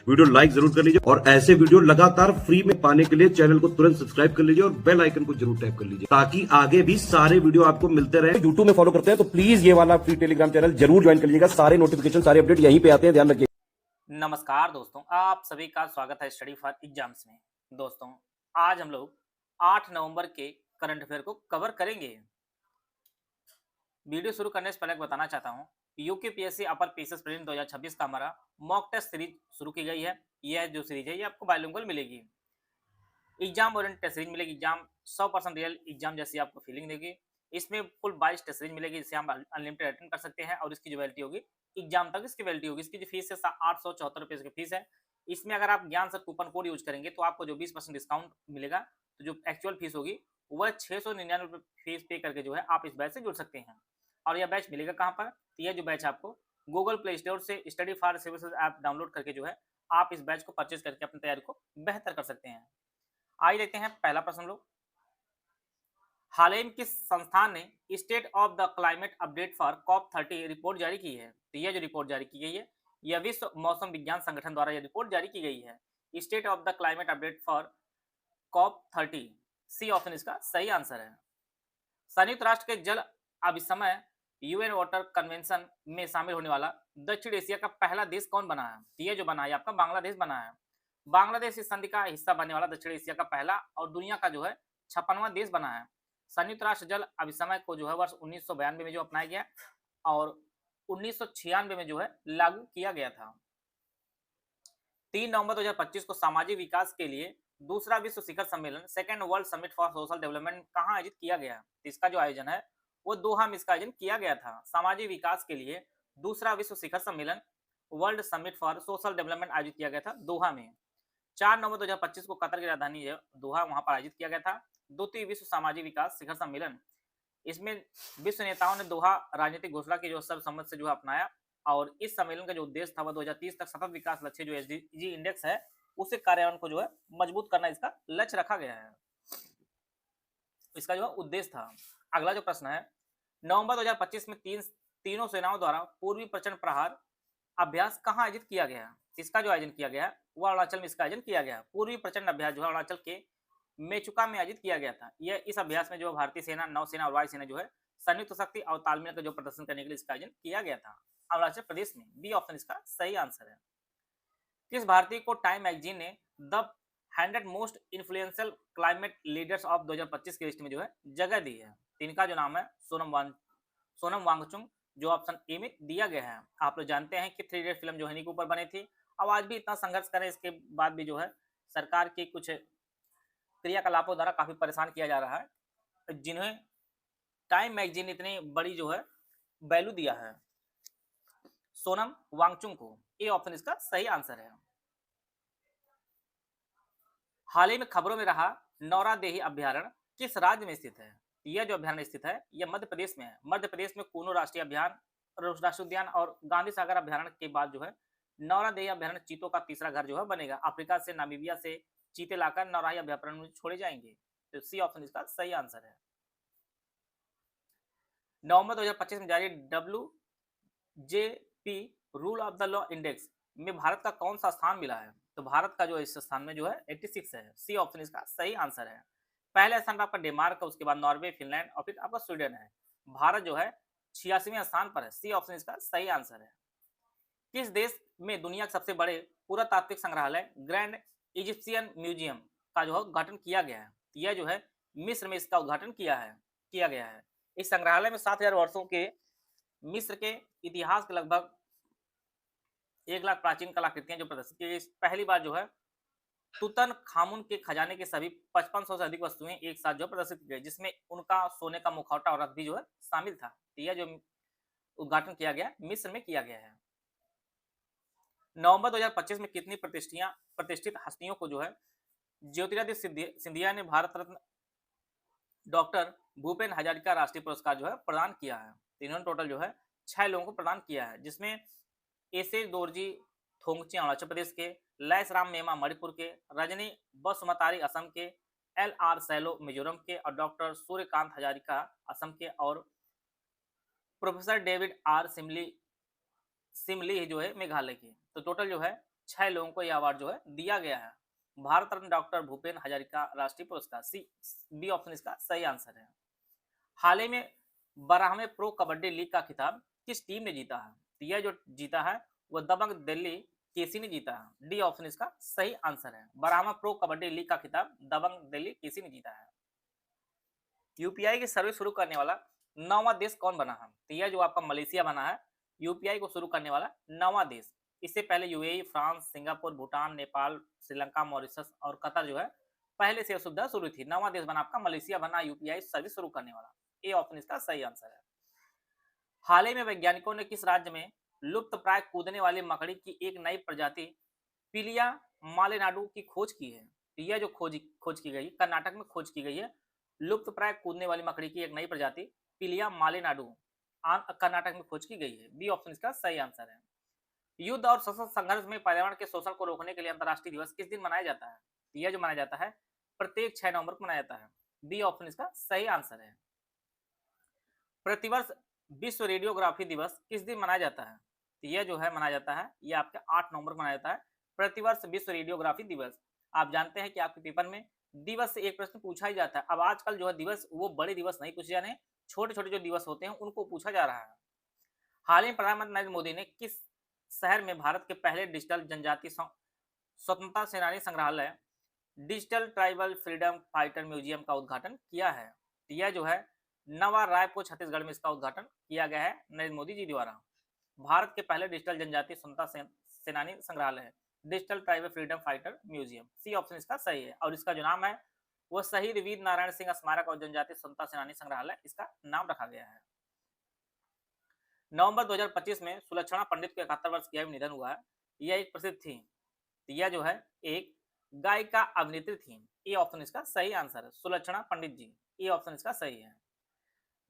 Video like जरूर कर लीजिए और ऐसे वीडियो लगातार फ्री में पाने के लिए चैनल को तुरंत सब्सक्राइब कर लीजिए और बेल आइकन को जरूर टैप कर लीजिए ताकि आगे भी सारे वीडियो आपको मिलते रहे। यूट्यूब में फॉलो करते हैं तो प्लीज ये वाला फ्री टेलीग्राम चैनल जरूर ज्वाइन कर लीजिएगा। सारे नोटिफिकेशन सारे अपडेट यहीं पे आते हैं, ध्यान रखिए। नमस्कार दोस्तों, आप सभी का स्वागत है स्टडी फॉर एग्जाम्स में। दोस्तों, आज हम लोग 8 नवंबर के करंट अफेयर को कवर करेंगे। वीडियो शुरू करने से पहले बताना चाहता हूं, यूकेपीएससी अपर पीसीएस प्रीलिम्स 2026 का हमारा मॉक टेस्ट सीरीज शुरू की गई है। यह जो सीरीज है ये आपको बाइलिंगुअल मिलेगी, एग्जाम ओरिएंटेड टेस्ट सीरीज मिलेगी। एग्जाम 100% रियल एग्जाम जैसी आपको फीलिंग देगी। इसमें कुल 22 टेस्ट सीरीज मिलेगी जिसे हम अनलिमिटेड अटेंड कर सकते हैं और इसकी जो वैलिडिटी होगी एग्जाम तक इसकी वैलिडिटी होगी। इसकी जो फीस है 874 रुपये की फीस है। इसमें अगर आप ज्ञान सर कूपन कोड यूज करेंगे तो आपको जो 20% डिस्काउंट मिलेगा, तो जो एक्चुअल फीस होगी वह 699 रुपये फीस पे करके जो है आप इस बैच से जुड़ सकते हैं। और यह बैच मिलेगा कहाँ पर? यह जो बैच आपको गूगल प्ले स्टोर से study for services app download करके जो है आप इस बैच को परचेज करके अपनी तैयारी को बेहतर कर सकते हैं। आइए देखते हैं पहला प्रश्न लोग। हाल ही में किस संस्थान ने state of the climate update for COP30 report जारी की है? तो यह जो रिपोर्ट जारी की गई है यह विश्व मौसम विज्ञान संगठन द्वारा यह रिपोर्ट जारी की गई है। State of the climate update for COP30, C option इसका सही आंसर है। संयुक्त राष्ट्र के जल अभिसमय यूएन वाटर कन्वेंशन में शामिल होने वाला दक्षिण एशिया का पहला देश कौन बना है? तो यह जो बना है आपका बांग्लादेश बना है। बांग्लादेश इस संधि का हिस्सा बनने वाला दक्षिण एशिया का पहला और दुनिया का जो है 56वां देश बना है। संयुक्त राष्ट्र जल अभिसमय को जो है वर्ष 1992 में जो अपनाया गया और 1996 में जो है लागू किया गया था। 3 नवंबर 2025 को सामाजिक विकास के लिए दूसरा विश्व शिखर सम्मेलन second world summit for social development कहाँ आयोजित किया गया? इसका जो आयोजन है वो दोहा में इसका आयोजन किया गया था। सामाजिक विकास के लिए दूसरा विश्व शिखर सम्मेलन world summit for social development आयोजित किया गया था दोहा में। 4 नवंबर 2025 को कतर की राजधानी दोहा वहां पर आयोजित किया गया था द्वितीय विश्व सामाजिक विकास शिखर सम्मेलन। इसमें विश्व नेताओं ने दोहा राजनीतिक घोषणा की जो सर्वसम्मत से जो अपनाया और इस सम्मेलन का जो उद्देश्य था वह 2030 तक सतत विकास लक्ष्य जो एसडीजी इंडेक्स है उसे कार्यान्वयन को जो है मजबूत करना इसका लक्ष्य रखा गया है। इसका जो है उद्देश्य था। अगला जो प्रश्न है, नवंबर 2025 में तीनों सेनाओं द्वारा पूर्वी प्रचंड प्रहार अभ्यास कहाँ आयोजित किया गया? इसका जो आयोजन किया गया वो अरुणाचल में इसका आयोजन किया गया। पूर्वी प्रचंड अभ्यास जो है अरुणाचल के मेचुका में आयोजित किया गया था। यह इस अभ्यास में जो भारतीय सेना, नौसेना और वायुसेना जो है संयुक्त शक्ति और तालमेल का जो प्रदर्शन करने के लिए इसका आयोजन किया गया था अरुणाचल प्रदेश में। बी ऑप्शन इसका सही आंसर है। किस भारतीय को टाइम मैगजीन ने the 100 most influential climate leaders of 2025 की लिस्ट में जो है जगह दी है? इनका जो नाम है सोनम वांगचुक, जो ऑप्शन ए में दिया गया है। आप लोग जानते हैं कि 3 इडियट फिल्म जो है इन्हीं के ऊपर बनी थी। अब आज भी इतना संघर्ष करें इसके बाद भी जो है सरकार की कुछ क्रियाकलापों द्वारा काफी परेशान किया जा रहा है, जिन्हें टाइम मैगजीन इतनी बड़ी जो है वैल्यू दिया है सोनम वांगचुक को। ए ऑप्शन इसका सही आंसर है। हाल ही में खबरों में रहा नौरा देही अभ्यारण्य किस राज्य में स्थित है? यह जो अभ्यारण्य स्थित है यह मध्य प्रदेश में है। मध्य प्रदेश में कूनो राष्ट्रीय राष्ट्रीय उद्यान और गांधी सागर अभ्यारण्य के बाद जो है नौरा देही अभ्यारण्य चीतों का तीसरा घर जो है बनेगा। अफ्रीका से, नामीबिया से चीते लाकर नौराही अभ्यारण्य में छोड़े जाएंगे। तो सी ऑप्शन इसका सही आंसर है। नवंबर 2025 में जारी WJP rule of the law index में भारत का कौन सा स्थान मिला है? तो भारत का जो इस स्थान में जो है 86 है। सी ऑप्शन इसका सही आंसर है। पहले स्थान पर आपका डेनमार्क, उसके बाद नॉर्वे, फिनलैंड और फिर आपका स्वीडन है। भारत जो है 86वें स्थान पर है। सी ऑप्शन इसका सही आंसर है। किस देश में दुनिया के सबसे बड़े पुरातात्विक संग्रहालय ग्रैंड इजिप्शियन म्यूजियम का जो है उद्घाटन किया गया है? यह जो है मिस्र में इसका उद्घाटन किया गया है। इस संग्रहालय में 7000 वर्षों के मिस्र के इतिहास के लगभग 1 लाख प्राचीन कलाकृतियां जो प्रदर्शित की गई। पहली बार जो है तुतन खामुन के खजाने के सभी 5500 से अधिक वस्तुएं एक साथ जो प्रदर्शित की गई, जिसमें उनका सोने का मुखौटा और रथ भी जो है शामिल था। तो यह जो उद्घाटन किया गया मिस्र में किया गया है। नवंबर 2025 में कितनी प्रतिष्ठित हस्तियों को जो है ज्योतिरादित्य सिंधिया ने भारत रत्न डॉक्टर भूपेन हजारिका राष्ट्रीय पुरस्कार जो है प्रदान किया है? इन्होंने टोटल जो है 6 लोगों को प्रदान किया है, जिसमें एसे दोरजी थोंगची अरुणाचल प्रदेश के, लैस राम मेमा मणिपुर के, रजनी बसुमतारी असम के, LR सैलो मिजोरम के और डॉक्टर सूर्यकांत हजारिका असम के और प्रोफेसर डेविड R सिमली जो है मेघालय के। तो टोटल जो है 6 लोगों को यह अवार्ड जो है दिया गया है। भारत रत्न डॉक्टर भूपेन हजारिका राष्ट्रीय पुरस्कार, सी बी ऑप्शन इसका सही आंसर है। हाल ही में 12वें प्रो कबड्डी लीग का खिताब किस टीम ने जीता है? तो यह जो जीता है वो दबंग दिल्ली केसी ने जीता है। डी ऑप्शन इसका सही आंसर है। 12वां प्रो कबड्डी लीग का खिताब दबंग दिल्ली केसी ने जीता है। यूपीआई की सर्विस शुरू करने वाला 9वां देश कौन बना है? तो यह जो आपका मलेशिया बना है यूपीआई को शुरू करने वाला 9वां देश। इससे पहले UAE, France, Singapore, Bhutan, Nepal, Sri Lanka, Mauritius और कतर जो है पहले से यह सुविधा शुरू थी। 9वां देश बना आपका मलेशिया बना यूपीआई सर्विस शुरू करने वाला। ए ऑप्शन इसका सही आंसर है। हाल ही में वैज्ञानिकों ने किस राज्य में लुप्त प्राय कूदने वाली मकड़ी की एक नई प्रजाति पिलिया मालेनाडु की खोज की है? तो यह जो खोज की गई कर्नाटक में खोज की गई है। लुप्त प्राय कूदने वाली मकड़ी की एक नई प्रजाति पिलिया मालेनाडु कर्नाटक में खोज की गई है। बी ऑप्शन इसका सही आंसर है। युद्ध और सशस्त्र संघर्ष में पर्यावरण के शोषण को रोकने के लिए अंतर्राष्ट्रीय दिवस किस दिन मनाया जाता है? तो यह जो मनाया जाता है प्रत्येक 6 नवंबर को मनाया जाता है। बी ऑप्शन इसका सही आंसर है। प्रतिवर्ष विश्व रेडियोग्राफी दिवस किस दिन मनाया जाता है? तो यह जो है मनाया जाता है ये आपके 8 नवंबर को मनाया जाता है प्रतिवर्ष विश्व रेडियोग्राफी दिवस। आप जानते हैं कि आपके पेपर में दिवस से एक प्रश्न पूछा ही जाता है। अब आजकल जो है दिवस वो बड़े दिवस नहीं पूछे जा रहे हैं, छोटे छोटे जो दिवस होते हैं उनको पूछा जा रहा है। हाल ही में प्रधानमंत्री नरेंद्र मोदी ने किस शहर में भारत के पहले डिजिटल जनजाति स्वतंत्रता सेनानी संग्रहालय digital tribal freedom fighter museum का उद्घाटन किया है? तो यह जो है नवा रायपुर छत्तीसगढ़ में इसका उद्घाटन किया गया है नरेंद्र मोदी जी द्वारा। भारत के पहले डिजिटल जनजाति स्वतंत्रता सेनानी संग्रहालय है digital tribal freedom fighter museum. C option इसका सही है। और इसका जो नाम है वो शहीद वीर नारायण सिंह स्मारक और जनजाति स्वतंत्रता सेनानी संग्रहालय इसका नाम रखा गया है। नवंबर 2025 में सुलक्षणा पंडित को 71 वर्ष की आयु में निधन हुआ है। यह एक प्रसिद्ध थी। यह जो है एक गायिका अभिनेत्री थी। ए ऑप्शन इसका सही आंसर है। सुलक्षणा पंडित जी, ए ऑप्शन इसका सही है।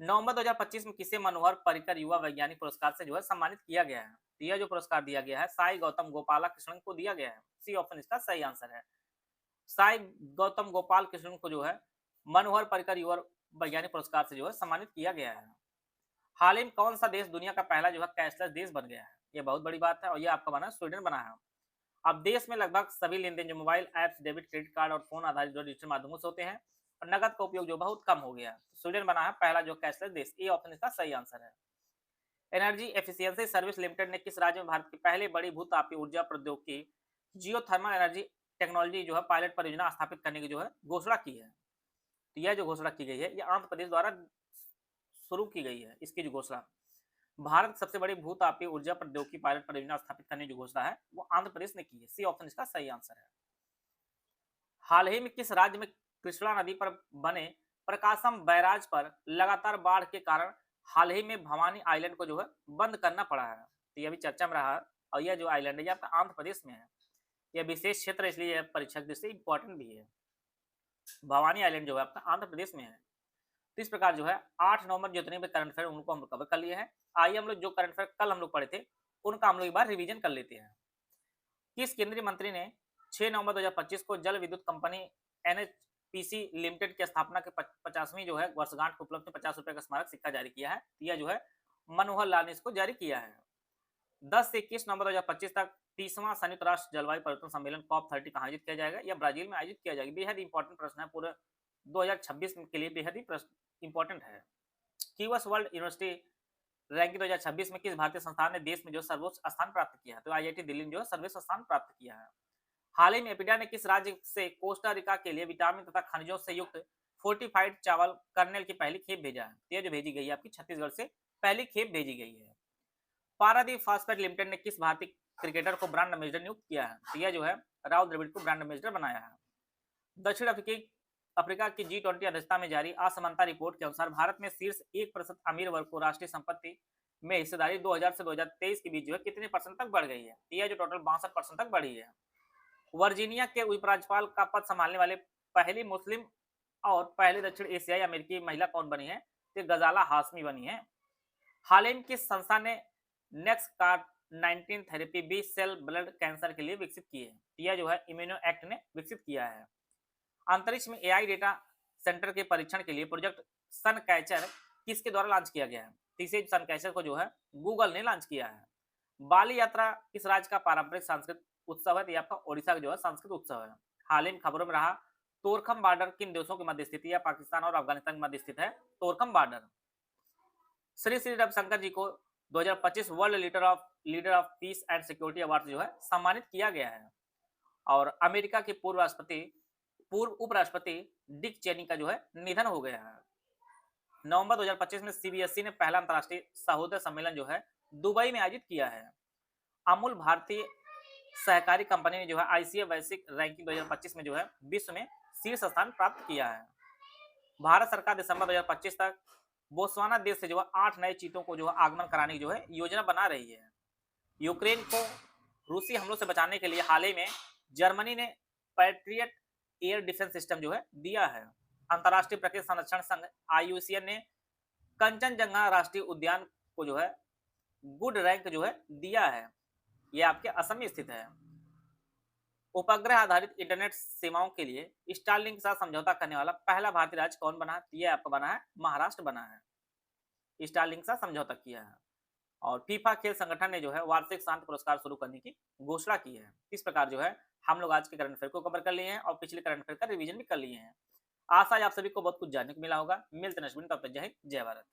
नवंबर 2025 में किसे मनोहर पर्रिकर युवा वैज्ञानिक पुरस्कार से जो है सम्मानित किया गया है? यह जो पुरस्कार दिया गया है साई गौतम गोपाला कृष्णन को दिया गया है। सी ऑप्शन इसका सही आंसर है। साई गौतम गोपाल कृष्णन को जो है मनोहर पर्रिकर युवा वैज्ञानिक पुरस्कार से जो है सम्मानित किया गया है। हाल ही में कौन सा देश दुनिया का पहला जो है कैशलेस देश बन गया है? ये बहुत बड़ी बात है और ये आपका बना स्वीडन बना है। अब देश में लगभग सभी लेन देन जो mobile apps, debit, credit card और फोन आधारित जो डिजिटल माध्यमों से होते हैं और नकद का उपयोग जो बहुत कम हो गया है। स्वीडन बना है पहला जो कैशलेस देश। ए ऑप्शन इसका सही आंसर है। एनर्जी एफिशिएंसी सर्विस लिमिटेड ने किस राज्य में भारत की पहले बड़ी भूतापीय ऊर्जा प्रौद्योगिकी जियोथर्मल एनर्जी टेक्नोलॉजी जो है पायलट परियोजना स्थापित करने की जो है घोषणा की है? तो यह जो घोषणा की गई है ये आंध्र प्रदेश द्वारा शुरू की गई है। इसकी जो घोषणा भारत की सबसे बड़ी भूतापीय ऊर्जा प्रौद्योगिकी पायलट परियोजना स्थापित करने की जो घोषणा है वो आंध्र प्रदेश ने की है। सी ऑप्शन इसका सही आंसर है। हाल ही में किस राज्य में कृष्णा नदी पर बने प्रकाशम बैराज पर लगातार बाढ़ के कारण हाल ही में भवानी आइलैंड को जो है बंद करना पड़ा है? तो यह भी चर्चा में रहा है और यह जो आइलैंड है ये आपका आंध्र प्रदेश में है। यह विशेष क्षेत्र इसलिए यह परीक्षा की दृष्टि से इंपॉर्टेंट भी है। भवानी आइलैंड जो है आपका आंध्र प्रदेश में है। तो इस प्रकार जो है 8 नवंबर जितने भी करंट अफेयर उनको हम लोग कवर कर लिए हैं। आइए हम लोग जो करंट अफेयर कल हम लोग पढ़े थे उनका हम लोग एक बार रिवीजन कर लेते हैं। किस केंद्रीय मंत्री ने 6 नवंबर 2025 को जल विद्युत कंपनी एनएचपीसी लिमिटेड की स्थापना के 50वीं जो है वर्षगांठ के उपलक्ष्य में 50 रुपए का स्मारक सिक्का जारी किया है? यह जो है मनोहर लाल ने इसको जारी किया है। 10 से 21 नवंबर 2025 तक 30वां संयुक्त राष्ट्र जलवायु परिवर्तन सम्मेलन COP30 कहाँ आयोजित किया जाएगा? यह ब्राजील में आयोजित किया जाएगा। बेहद इंपॉर्टेंट प्रश्न है, पूरे 2026 के लिए बेहद ही इंपॉर्टेंट है। क्यूएस वर्ल्ड यूनिवर्सिटी रैंकिंग 2026 में किस भारतीय संस्थान ने देश में जो सर्वोच्च स्थान प्राप्त किया है? तो आईआईटी दिल्ली ने जो है सर्वोच्च स्थान प्राप्त किया है। हाल ही में एपिडा ने किस राज्य से कोस्टा रिका के लिए विटामिन तथा खनिजों से युक्त फोर्टिफाइड चावल कर्नेल की पहली खेप भेजा है? यह जो भेजी गई है आपकी छत्तीसगढ़ से पहली खेप भेजी गई है। पारादीप फास्फेट लिमिटेड ने किस भारतीय क्रिकेटर को ब्रांड एम्बेसडर नियुक्त किया है? तो यह जो है राहुल द्रविड़ को ब्रांड एम्बेसडर बनाया है। दक्षिण अफ्रीका की G20 अध्यक्षता में जारी असमानता रिपोर्ट के अनुसार भारत में शीर्ष 1% अमीर वर्ग को राष्ट्रीय संपत्ति में हिस्सेदारी 2000 से 2023 के बीच जो है कितने परसेंट तक बढ़ गई है? यह जो टोटल 62% तक बढ़ी है। वर्जीनिया के उपराज्यपाल का पद संभालने वाले पहली मुस्लिम और पहले दक्षिण एशियाई अमेरिकी महिला कौन बनी है? तो गजाला हाशमी बनी है। हाल ही में किस संस्था ने next card 19 therapy B cell blood cancer के लिए विकसित की है? यह जो है इम्यूनो एक्ट ने विकसित किया है। अंतरिक्ष में एआई डेटा सेंटर के परीक्षण के लिए प्रोजेक्ट सन कैचर किसके द्वारा लॉन्च किया गया है? तीसरे सन कैचर को जो है गूगल ने लॉन्च किया है। बाली यात्रा किस राज्य का पारंपरिक सांस्कृतिक उत्सव है, तो ये आपका ओडिशा का जो है सांस्कृतिक उत्सव है। हाल ही में खबरों में रहा तोरखम बॉर्डर किन देशों के मध्य स्थित है? पाकिस्तान और अफगानिस्तान के मध्य स्थित है तोरखम बॉर्डर। श्री श्री रविशंकर जी को 2025 world leader of peace and security award से जो है सम्मानित किया गया है। और अमेरिका के पूर्व उपराष्ट्रपति डिक चेनी का जो है निधन हो गया है। नवंबर 2025 में सीबीएसई ने पहला अंतर्राष्ट्रीय सहोदय सम्मेलन जो है दुबई में आयोजित किया है। अमूल भारतीय सहकारी कंपनी ने जो है आईसीए वैश्विक रैंकिंग 2025 में जो है विश्व में शीर्ष स्थान प्राप्त किया है। भारत सरकार दिसंबर 2025 तक बोत्सवाना देश से जो है 8 नए चीतों को जो है आगमन कराने की जो है योजना बना रही है। यूक्रेन को रूसी हमलों से बचाने के लिए हाल ही में जर्मनी ने पैट्रियट एयर डिफेंस सिस्टम जो है दिया है। अंतर्राष्ट्रीय प्रकृति संरक्षण संघ IUCN ने कंचनजंगा राष्ट्रीय उद्यान को जो है गुड रैंक जो है दिया है। यह आपके असम में स्थित है। उपग्रह आधारित इंटरनेट सेवाओं के लिए स्टारलिंक के साथ समझौता करने वाला पहला भारतीय राज्य कौन बना? यह आपका बना है महाराष्ट्र बना है। स्टारलिंक के साथ समझौता किया है। और फीफा खेल संगठन ने जो है वार्षिक शांति पुरस्कार शुरू करने की घोषणा की है। इस प्रकार जो है हम लोग आज के करंट अफेयर को कवर कर लिए हैं और पिछले करंट अफेयर का रिवीजन भी कर लिए हैं। आशा है आप सभी को बहुत कुछ जानने को मिला होगा। मिलते हैं नेक्स्ट वीडियो में, तब तक जय हिंद जय भारत।